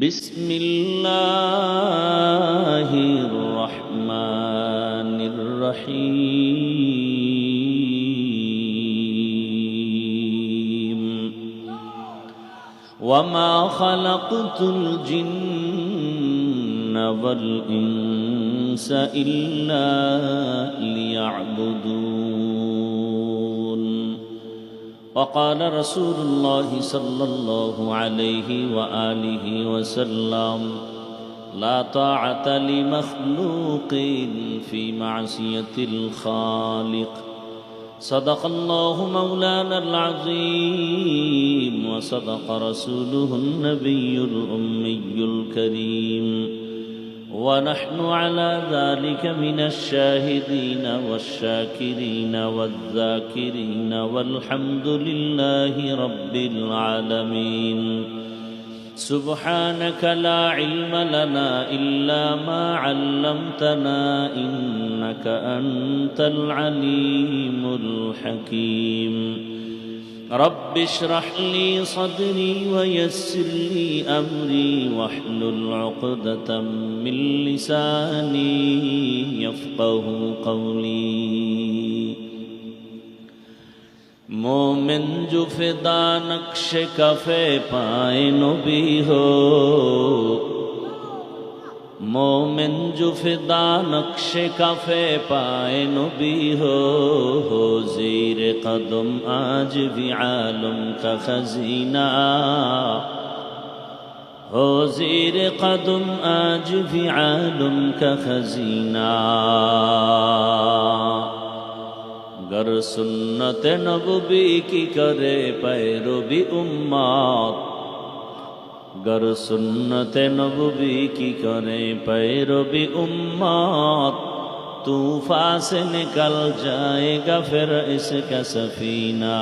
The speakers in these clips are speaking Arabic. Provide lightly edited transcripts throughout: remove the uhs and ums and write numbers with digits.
بسم الله الرحمن الرحيم وما خلقت الجن والإنس إلا ليعبدون وقال رسول الله صلى الله عليه وآله وسلم لا طاعة لمخلوق في معصية الخالق صدق الله مولانا العظيم وصدق رسوله النبي الأمي الكريم ونحن على ذلك من الشاهدين والشاكرين والذاكرين والحمد لله رب العالمين سبحانك لا علم لنا إلا ما علمتنا إنك أنت العليم الحكيم رب اشرح لي صدري ويسر لي أمري واحلل عقدة من لساني يفقه قولي مومن جو فدا نقش کفے پائے نبی ہو مومن جو فدا نقش کفے پائے نبی ہو زیر قدم آج بھی عالم کا خزینہ ہو زیر قدم آج بھی عالم کا خزینہ گر سنت نبوی کی کرے پیروی امت گر سنت نبوی کی کرے پیروی امت طوفان سے نکل جائے گا پھر اس کا سفینہ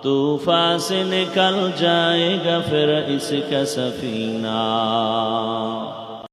طوفان سے نکل جائے گا پھر اس کا سفینہ